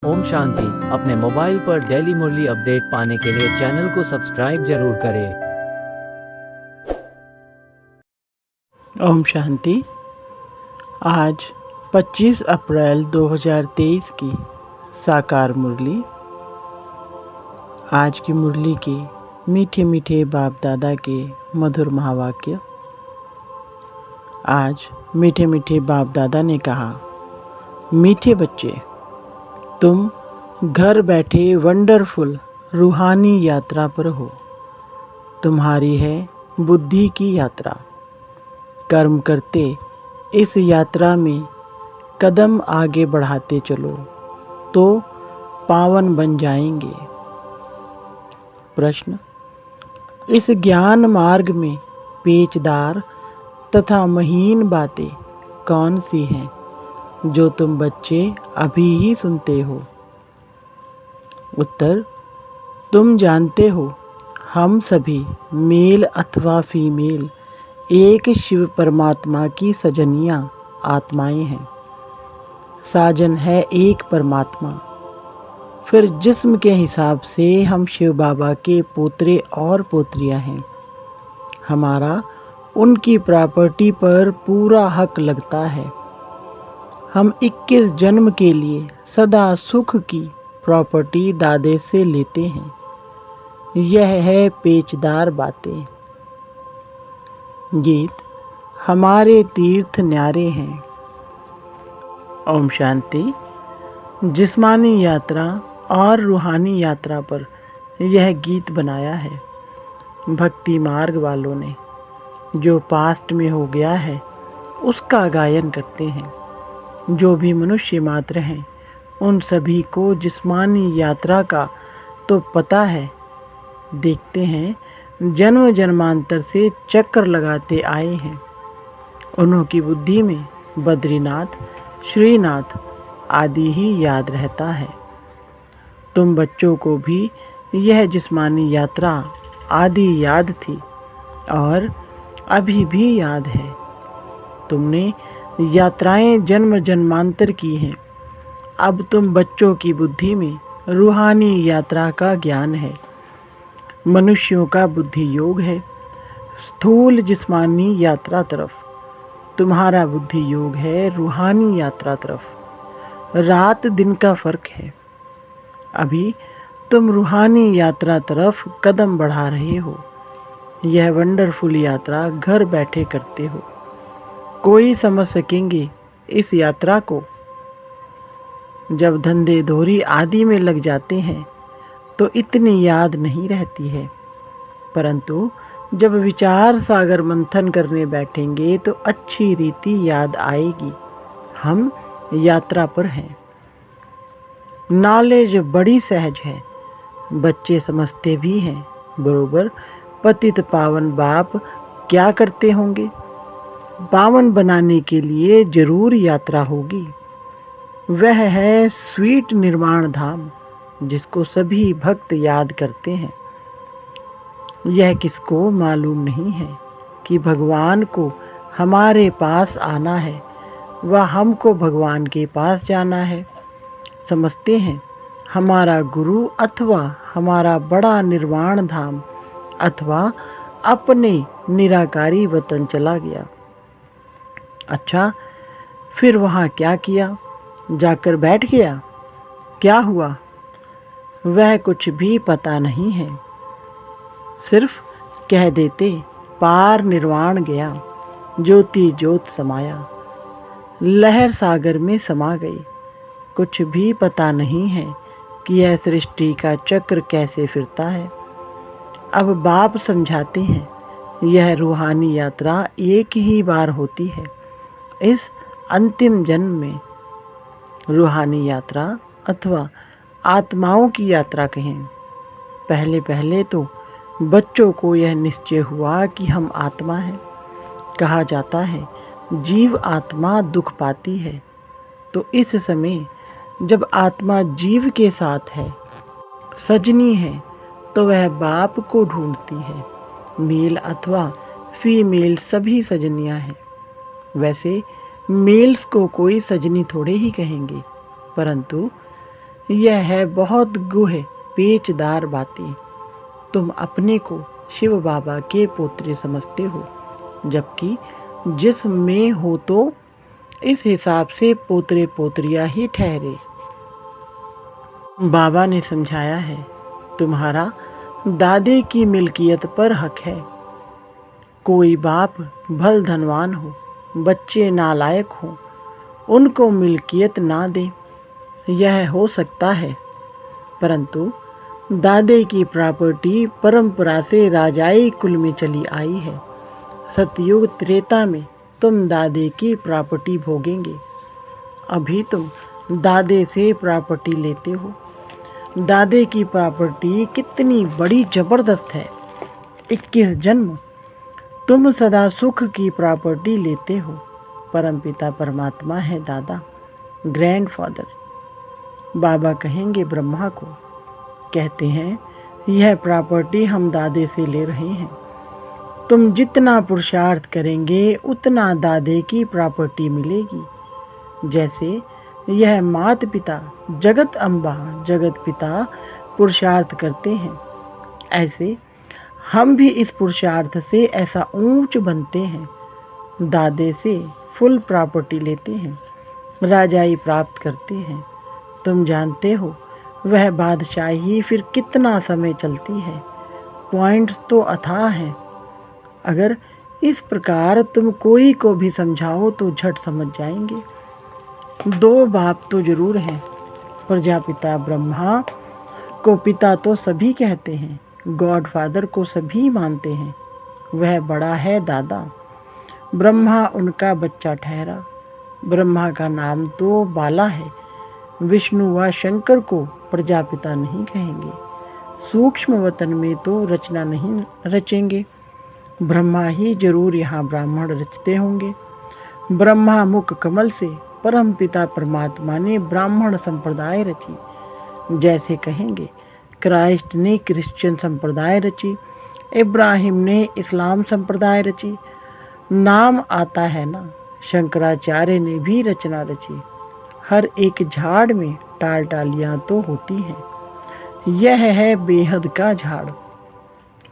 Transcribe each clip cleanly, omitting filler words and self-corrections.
ओम शांति। अपने मोबाइल पर डेली मुरली अपडेट पाने के लिए चैनल को सब्सक्राइब जरूर करें। ओम शांति। आज 25 अप्रैल 2023 की साकार मुरली। आज की मुरली के मीठे मीठे बाप दादा के मधुर महावाक्य। आज मीठे मीठे बाप दादा ने कहा, मीठे बच्चे, तुम घर बैठे वंडरफुल रूहानी यात्रा पर हो। तुम्हारी है बुद्धि की यात्रा। कर्म करते इस यात्रा में कदम आगे बढ़ाते चलो तो पावन बन जाएंगे। प्रश्न, इस ज्ञान मार्ग में पेचदार तथा महीन बातें कौन सी हैं जो तुम बच्चे अभी ही सुनते हो? उत्तर, तुम जानते हो हम सभी मेल अथवा फीमेल एक शिव परमात्मा की सजनियां आत्माएं हैं। साजन है एक परमात्मा। फिर जिस्म के हिसाब से हम शिव बाबा के पोतरे और पोत्रियां हैं। हमारा उनकी प्रॉपर्टी पर पूरा हक लगता है। हम 21 जन्म के लिए सदा सुख की प्रॉपर्टी दादे से लेते हैं। यह है पेचदार बातें। गीत, हमारे तीर्थ न्यारे हैं। ओम शांति। जिस्मानी यात्रा और रूहानी यात्रा पर यह गीत बनाया है भक्ति मार्ग वालों ने। जो पास्ट में हो गया है उसका गायन करते हैं। जो भी मनुष्य मात्र हैं उन सभी को जिस्मानी यात्रा का तो पता है। देखते हैं जन्म जन्मांतर से चक्कर लगाते आए हैं। उन्हों की बुद्धि में बद्रीनाथ, श्रीनाथ आदि ही याद रहता है। तुम बच्चों को भी यह जिस्मानी यात्रा आदि याद थी और अभी भी याद है। तुमने यात्राएं जन्म जन्मांतर की हैं। अब तुम बच्चों की बुद्धि में रूहानी यात्रा का ज्ञान है। मनुष्यों का बुद्धि योग है स्थूल जिस्मानी यात्रा तरफ। तुम्हारा बुद्धि योग है रूहानी यात्रा तरफ। रात दिन का फर्क है। अभी तुम रूहानी यात्रा तरफ कदम बढ़ा रहे हो। यह वंडरफुल यात्रा घर बैठे करते हो। कोई समझ सकेंगे इस यात्रा को? जब धंधे धोरी आदि में लग जाते हैं तो इतनी याद नहीं रहती है, परंतु जब विचार सागर मंथन करने बैठेंगे तो अच्छी रीति याद आएगी। हम यात्रा पर हैं। नॉलेज बड़ी सहज है। बच्चे समझते भी हैं। बरोबर पतित पावन बाप क्या करते होंगे? पावन बनाने के लिए जरूर यात्रा होगी। वह है स्वीट निर्वाण धाम जिसको सभी भक्त याद करते हैं। यह किसको मालूम नहीं है कि भगवान को हमारे पास आना है व हमको भगवान के पास जाना है। समझते हैं हमारा गुरु अथवा हमारा बड़ा निर्वाण धाम अथवा अपने निराकारी वतन चला गया। अच्छा, फिर वहाँ क्या किया? जाकर बैठ गया? क्या हुआ? वह कुछ भी पता नहीं है। सिर्फ कह देते पार निर्वाण गया, ज्योति ज्योत समाया, लहर सागर में समा गई। कुछ भी पता नहीं है कि यह सृष्टि का चक्र कैसे फिरता है। अब बाप समझाते हैं यह रूहानी यात्रा एक ही बार होती है। इस अंतिम जन्म में रूहानी यात्रा अथवा आत्माओं की यात्रा कहें। पहले पहले तो बच्चों को यह निश्चय हुआ कि हम आत्मा हैं। कहा जाता है जीव आत्मा दुख पाती है। तो इस समय जब आत्मा जीव के साथ है, सजनी है, तो वह बाप को ढूंढती है। मेल अथवा फीमेल सभी सजनियां हैं। वैसे मेल्स को कोई सजनी थोड़े ही कहेंगे, परंतु यह है बहुत गूढ़ पेचदार बातें। तुम अपने को शिव बाबा के पोते समझते हो, जबकि जिस्म में हो तो इस हिसाब से पोतरे पोतरियां ही ठहरे। बाबा ने समझाया है, तुम्हारा दादे की मिल्कियत पर हक है। कोई बाप भल धनवान हो, बच्चे नालायक हो, उनको मिल्कियत ना दे, यह हो सकता है, परंतु दादे की प्रॉपर्टी परंपरा से राजाई कुल में चली आई है। सतयुग त्रेता में तुम दादे की प्रॉपर्टी भोगेंगे। अभी तुम दादे से प्रॉपर्टी लेते हो। दादे की प्रॉपर्टी कितनी बड़ी जबरदस्त है। 21 जन्म तुम सदा सुख की प्रॉपर्टी लेते हो। परमपिता परमात्मा है दादा, ग्रैंडफादर। बाबा कहेंगे ब्रह्मा को, कहते हैं यह प्रॉपर्टी हम दादे से ले रहे हैं। तुम जितना पुरुषार्थ करेंगे उतना दादे की प्रॉपर्टी मिलेगी। जैसे यह मात पिता जगत अम्बा जगत पिता पुरुषार्थ करते हैं, ऐसे हम भी इस पुरुषार्थ से ऐसा ऊंच बनते हैं। दादे से फुल प्रॉपर्टी लेते हैं, राजाई प्राप्त करते हैं। तुम जानते हो वह बादशाही फिर कितना समय चलती है। पॉइंट्स तो अथाह हैं। अगर इस प्रकार तुम कोई को भी समझाओ तो झट समझ जाएंगे। 2 बाप तो जरूर हैं। प्रजापिता ब्रह्मा को पिता तो सभी कहते हैं, गॉडफादर को सभी मानते हैं। वह बड़ा है दादा। ब्रह्मा उनका बच्चा ठहरा। ब्रह्मा का नाम तो बाला है। विष्णु व शंकर को प्रजापिता नहीं कहेंगे। सूक्ष्म वतन में तो रचना नहीं रचेंगे। ब्रह्मा ही जरूर यहाँ ब्राह्मण रचते होंगे। ब्रह्मा मुख कमल से परमपिता परमात्मा ने ब्राह्मण संप्रदाय रची। जैसे कहेंगे क्राइस्ट ने क्रिश्चियन संप्रदाय रची, इब्राहिम ने इस्लाम संप्रदाय रची। नाम आता है ना, शंकराचार्य ने भी रचना रची। हर एक झाड़ में टाल टालियाँ तो होती हैं। यह है बेहद का झाड़।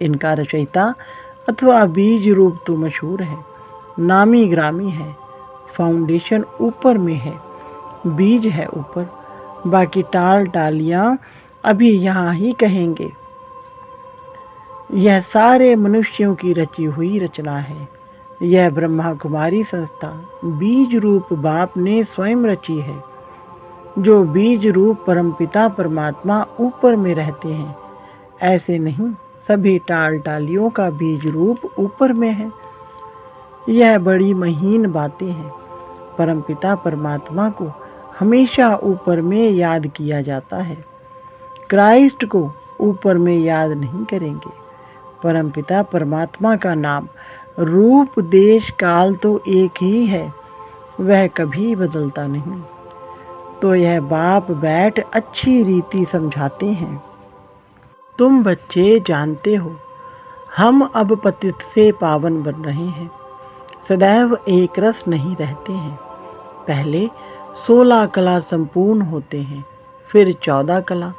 इनका रचयिता अथवा बीज रूप तो मशहूर है, नामी ग्रामी है। फाउंडेशन ऊपर में है, बीज है ऊपर, बाकी टाल टालियाँ अभी यहाँ ही कहेंगे। यह सारे मनुष्यों की रची हुई रचना है। यह ब्रह्मा कुमारी संस्था बीज रूप बाप ने स्वयं रची है। जो बीज रूप परमपिता परमात्मा ऊपर में रहते हैं, ऐसे नहीं सभी टाल टालियों का बीज रूप ऊपर में है। यह बड़ी महीन बातें हैं। परमपिता परमात्मा को हमेशा ऊपर में याद किया जाता है। क्राइस्ट को ऊपर में याद नहीं करेंगे। परमपिता परमात्मा का नाम, रूप, देश, काल तो एक ही है, वह कभी बदलता नहीं। तो यह बाप बैठ अच्छी रीति समझाते हैं। तुम बच्चे जानते हो हम अब पतित से पावन बन रहे हैं। सदैव एक रस नहीं रहते हैं। पहले 16 कला संपूर्ण होते हैं, फिर 14 कला,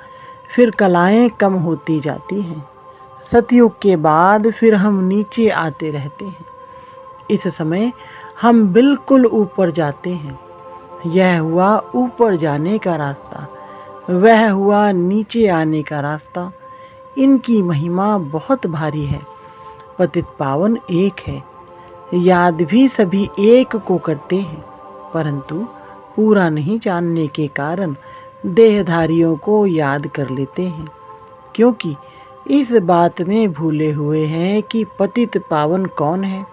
फिर कलाएं कम होती जाती हैं। सतयुग के बाद फिर हम नीचे आते रहते हैं। इस समय हम बिल्कुल ऊपर जाते हैं। यह हुआ ऊपर जाने का रास्ता, वह हुआ नीचे आने का रास्ता। इनकी महिमा बहुत भारी है। पतित पावन एक है। याद भी सभी एक को करते हैं, परंतु पूरा नहीं जानने के कारण देहधारियों को याद कर लेते हैं, क्योंकि इस बात में भूले हुए हैं कि पतित पावन कौन है।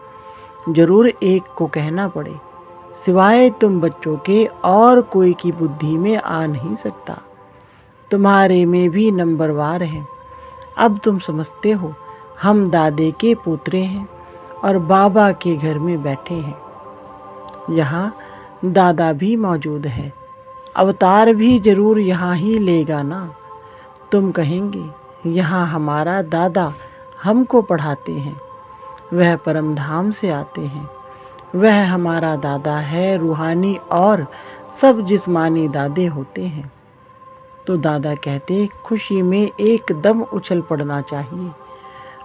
जरूर एक को कहना पड़े, सिवाय तुम बच्चों के और कोई की बुद्धि में आ नहीं सकता। तुम्हारे में भी नंबरवार है। अब तुम समझते हो हम दादे के पोतरे हैं और बाबा के घर में बैठे हैं। यहाँ दादा भी मौजूद है। अवतार भी जरूर यहाँ ही लेगा ना। तुम कहेंगे यहाँ हमारा दादा हमको पढ़ाते हैं, वह परम धाम से आते हैं। वह हमारा दादा है। रूहानी और सब जिस्मानी दादे होते हैं। तो दादा कहते, खुशी में एकदम उछल पड़ना चाहिए।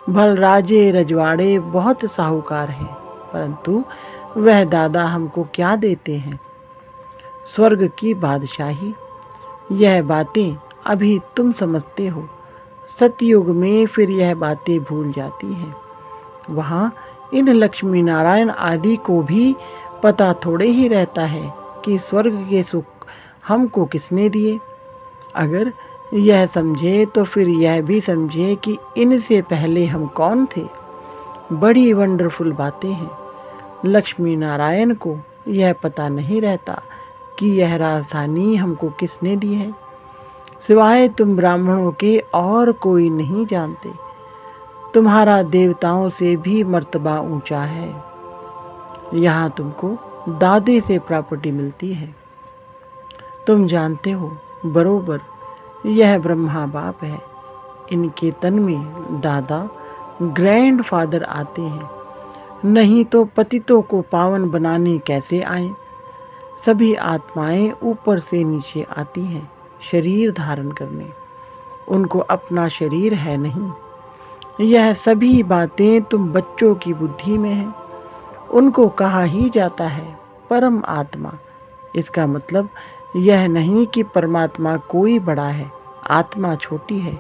भल राजे रजवाड़े बहुत साहूकार हैं, परंतु वह दादा हमको क्या देते हैं? स्वर्ग की बादशाही। यह बातें अभी तुम समझते हो, सतयुग में फिर यह बातें भूल जाती हैं। वहाँ इन लक्ष्मी नारायण आदि को भी पता थोड़े ही रहता है कि स्वर्ग के सुख हमको किसने दिए। अगर यह समझे तो फिर यह भी समझे कि इनसे पहले हम कौन थे। बड़ी वंडरफुल बातें हैं। लक्ष्मी नारायण को यह पता नहीं रहता कि यह राजधानी हमको किसने दी है। सिवाय तुम ब्राह्मणों के और कोई नहीं जानते। तुम्हारा देवताओं से भी मर्तबा ऊंचा है। यहाँ तुमको दादे से प्रॉपर्टी मिलती है। तुम जानते हो बरोबर, यह ब्रह्मा बाप है। इनके तन में दादा ग्रैंडफादर आते हैं, नहीं तो पतितों को पावन बनाने कैसे आए। सभी आत्माएं ऊपर से नीचे आती हैं शरीर धारण करने, उनको अपना शरीर है नहीं। यह सभी बातें तुम बच्चों की बुद्धि में है। उनको कहा ही जाता है परम आत्मा। इसका मतलब यह नहीं कि परमात्मा कोई बड़ा है, आत्मा छोटी है।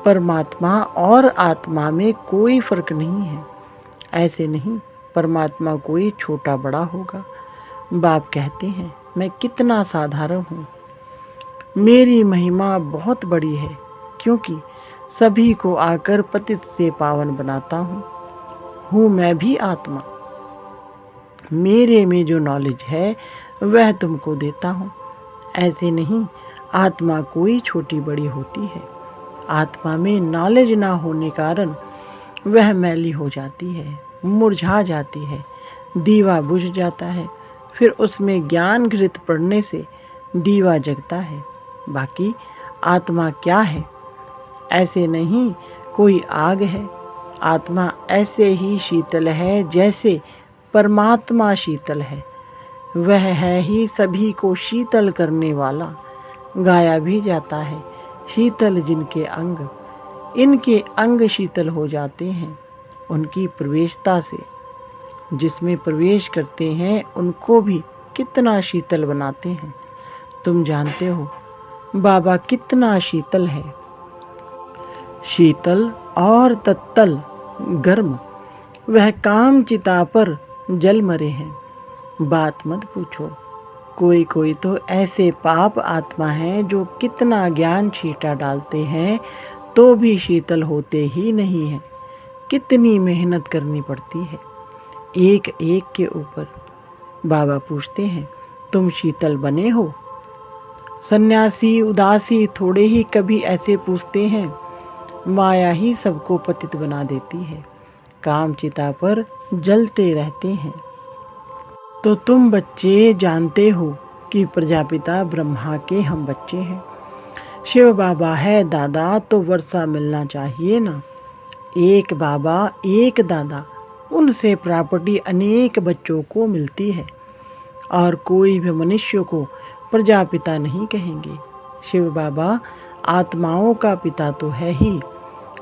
परमात्मा और आत्मा में कोई फर्क नहीं है। ऐसे नहीं परमात्मा कोई छोटा बड़ा होगा। बाप कहते हैं, मैं कितना साधारण हूँ, मेरी महिमा बहुत बड़ी है, क्योंकि सभी को आकर पतित से पावन बनाता हूँ मैं भी आत्मा। मेरे में जो नॉलेज है वह तुमको देता हूँ। ऐसे नहीं आत्मा कोई छोटी बड़ी होती है। आत्मा में नॉलेज ना होने कारण वह मैली हो जाती है, मुरझा जाती है, दीवा बुझ जाता है। फिर उसमें ज्ञान घृत पड़ने से दीवा जगता है। बाकी आत्मा क्या है? ऐसे नहीं कोई आग है। आत्मा ऐसे ही शीतल है जैसे परमात्मा शीतल है। वह है ही सभी को शीतल करने वाला। गाया भी जाता है, शीतल जिनके अंग, इनके अंग शीतल हो जाते हैं उनकी प्रवेशता से। जिसमें प्रवेश करते हैं उनको भी कितना शीतल बनाते हैं। तुम जानते हो बाबा कितना शीतल है। शीतल और तत्तल गर्म, वह काम चिता पर जल मरे हैं। बात मत पूछो। कोई कोई तो ऐसे पाप आत्मा हैं जो कितना ज्ञान छींटा डालते हैं तो भी शीतल होते ही नहीं हैं। कितनी मेहनत करनी पड़ती है एक एक के ऊपर। बाबा पूछते हैं, तुम शीतल बने हो? सन्यासी उदासी थोड़े ही कभी ऐसे पूछते हैं। माया ही सबको पतित बना देती है, काम चिता पर जलते रहते हैं। तो तुम बच्चे जानते हो कि प्रजापिता ब्रह्मा के हम बच्चे हैं। शिव बाबा है दादा तो वर्षा मिलना चाहिए ना। एक बाबा एक दादा, उनसे प्रॉपर्टी अनेक बच्चों को मिलती है। और कोई भी मनुष्य को प्रजापिता नहीं कहेंगे। शिव बाबा आत्माओं का पिता तो है ही।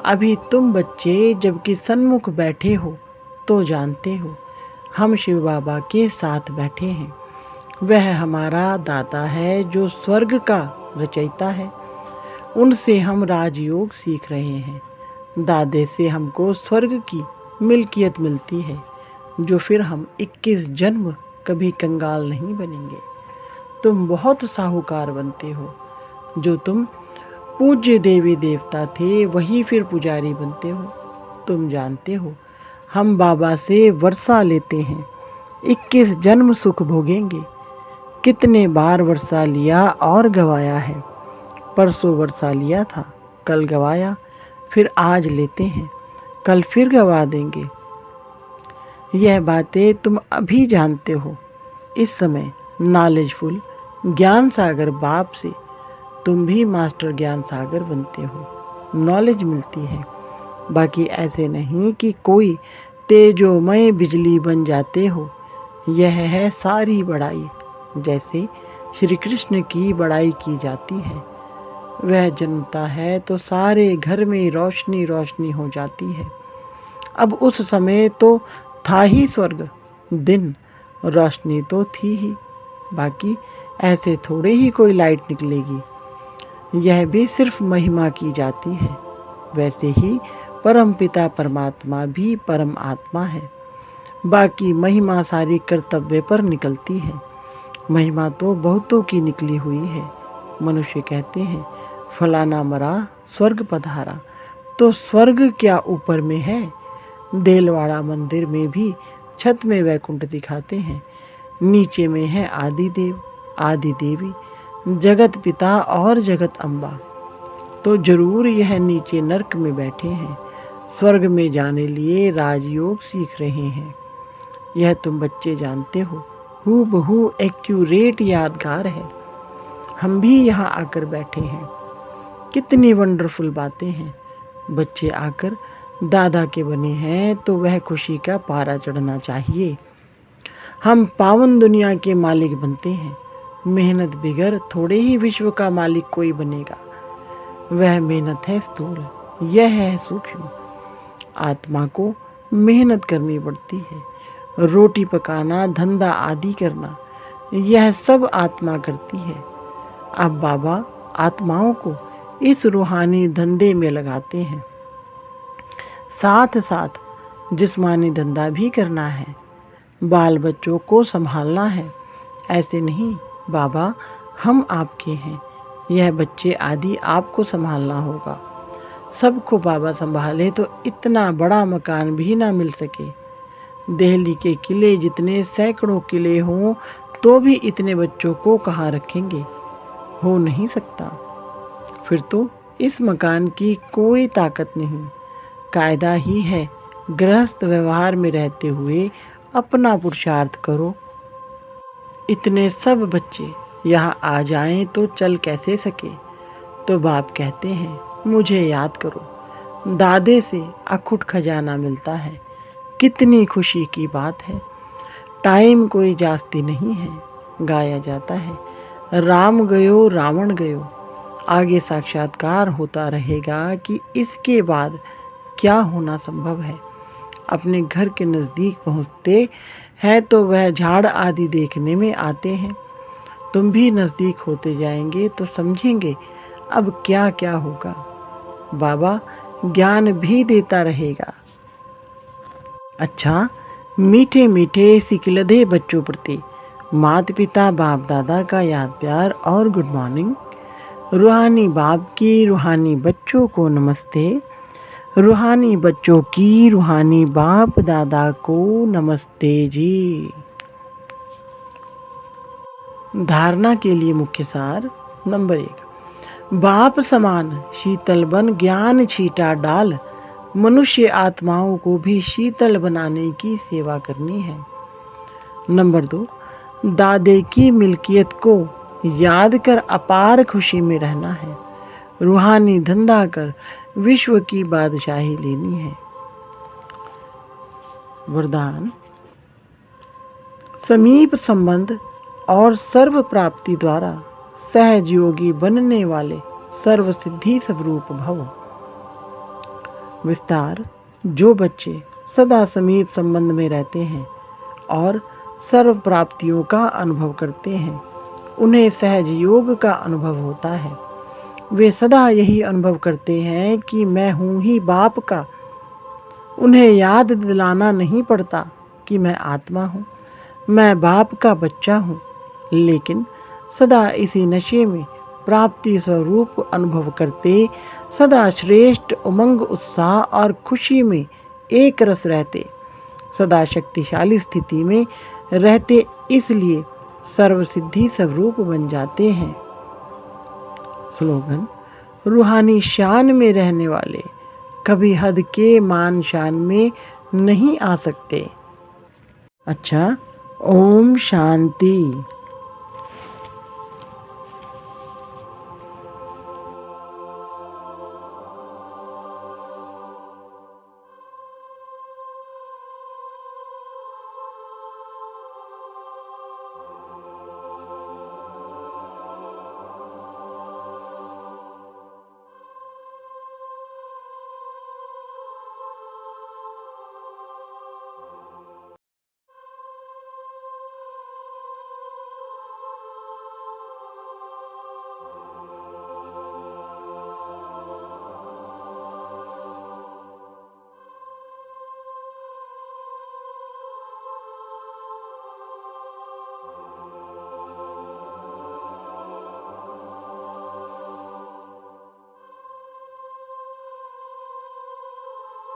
अभी तुम बच्चे जबकि सन्मुख बैठे हो तो जानते हो हम शिव बाबा के साथ बैठे हैं। वह हमारा दाता है जो स्वर्ग का रचयिता है। उनसे हम राजयोग सीख रहे हैं। दादे से हमको स्वर्ग की मिल्कियत मिलती है, जो फिर हम 21 जन्म कभी कंगाल नहीं बनेंगे। तुम बहुत साहूकार बनते हो। जो तुम पूज्य देवी देवता थे वही फिर पुजारी बनते हो। तुम जानते हो हम बाबा से वर्षा लेते हैं, 21 जन्म सुख भोगेंगे। कितने बार वर्षा लिया और गवाया है। परसों वर्षा लिया था, कल गवाया, फिर आज लेते हैं, कल फिर गवा देंगे। यह बातें तुम अभी जानते हो। इस समय नॉलेजफुल ज्ञान सागर बाप से तुम भी मास्टर ज्ञान सागर बनते हो, नॉलेज मिलती है। बाकी ऐसे नहीं कि कोई तेजोमय बिजली बन जाते हो। यह है सारी बड़ाई। जैसे श्री कृष्ण की बड़ाई की जाती है, वह जन्मता है तो सारे घर में रोशनी रोशनी हो जाती है। अब उस समय तो था ही स्वर्ग, दिन, रोशनी तो थी ही, बाकी ऐसे थोड़े ही कोई लाइट निकलेगी। यह भी सिर्फ महिमा की जाती है। वैसे ही परम पिता परमात्मा भी परम आत्मा है। बाकी महिमा सारी कर्तव्य पर निकलती है। महिमा तो बहुतों की निकली हुई है। मनुष्य कहते हैं फलाना मरा स्वर्ग पधारा, तो स्वर्ग क्या ऊपर में है? देलवाड़ा मंदिर में भी छत में वैकुंठ दिखाते हैं, नीचे में है आदिदेव, आदि देवी, जगत पिता और जगत अम्बा। तो जरूर यह नीचे नरक में बैठे हैं, स्वर्ग में जाने लिए राजयोग सीख रहे हैं। यह तुम बच्चे जानते हो, हूबहू एक्यूरेट यादगार है। हम भी यहाँ आकर बैठे हैं। कितनी वंडरफुल बातें हैं। बच्चे आकर दादा के बने हैं तो वह खुशी का पारा चढ़ना चाहिए। हम पावन दुनिया के मालिक बनते हैं। मेहनत बिगर थोड़े ही विश्व का मालिक कोई बनेगा। वह मेहनत है स्थूल, यह है सूक्ष्म। आत्मा को मेहनत करनी पड़ती है। रोटी पकाना, धंधा आदि करना, यह सब आत्मा करती है। अब बाबा आत्माओं को इस रूहानी धंधे में लगाते हैं। साथ साथ जिस्मानी धंधा भी करना है। बाल बच्चों को संभालना है। ऐसे नहीं बाबा, हम आपके हैं, यह बच्चे आदि आपको संभालना होगा। सबको बाबा संभाले तो इतना बड़ा मकान भी ना मिल सके। दिल्ली के किले जितने सैकड़ों किले हों तो भी इतने बच्चों को कहाँ रखेंगे? हो नहीं सकता। फिर तो इस मकान की कोई ताकत नहीं। कायदा ही है, गृहस्थ व्यवहार में रहते हुए अपना पुरुषार्थ करो। इतने सब बच्चे यहाँ आ जाएं तो चल कैसे सके? तो बाप कहते हैं मुझे याद करो। दादे से अखुट खजाना मिलता है। कितनी खुशी की बात है। टाइम कोई जास्ती नहीं है। गाया जाता है राम गयो रावण गयो। आगे साक्षात्कार होता रहेगा कि इसके बाद क्या होना संभव है। अपने घर के नज़दीक पहुँचते हैं तो वह झाड़ आदि देखने में आते हैं। तुम भी नज़दीक होते जाएंगे तो समझेंगे अब क्या क्या होगा। बाबा ज्ञान भी देता रहेगा। अच्छा, मीठे मीठे सिकलधे बच्चों प्रति माता पिता बाप दादा का याद प्यार और गुड मॉर्निंग। रूहानी बाप की रूहानी बच्चों को नमस्ते। रूहानी बच्चों की रूहानी बाप दादा को नमस्ते जी। धारणा के लिए मुख्य सार नंबर 1, बाप समान शीतल बन ज्ञान छीटा डाल। मनुष्य आत्माओं को भी शीतल बनाने की सेवा करनी है। नंबर 2, दादे की मिल्कियत को याद कर अपार खुशी में रहना है। रूहानी धंधा कर विश्व की बादशाही लेनी है। वरदान, समीप संबंध और सर्व प्राप्ति द्वारा सहज योगी बनने वाले सर्व सिद्धि स्वरूप भव। विस्तार, जो बच्चे सदा समीप संबंध में रहते हैं और सर्व प्राप्तियों का अनुभव करते हैं, उन्हें सहज योग का अनुभव होता है। वे सदा यही अनुभव करते हैं कि मैं हूँ ही बाप का। उन्हें याद दिलाना नहीं पड़ता कि मैं आत्मा हूँ, मैं बाप का बच्चा हूँ, लेकिन सदा इसी नशे में प्राप्ति स्वरूप अनुभव करते, सदा श्रेष्ठ उमंग उत्साह और खुशी में एक रस रहते, सदा शक्तिशाली स्थिति में रहते, इसलिए सर्वसिद्धि स्वरूप बन जाते हैं। स्लोगन, रूहानी शान में रहने वाले कभी हद के मान शान में नहीं आ सकते। अच्छा, ओम शांति।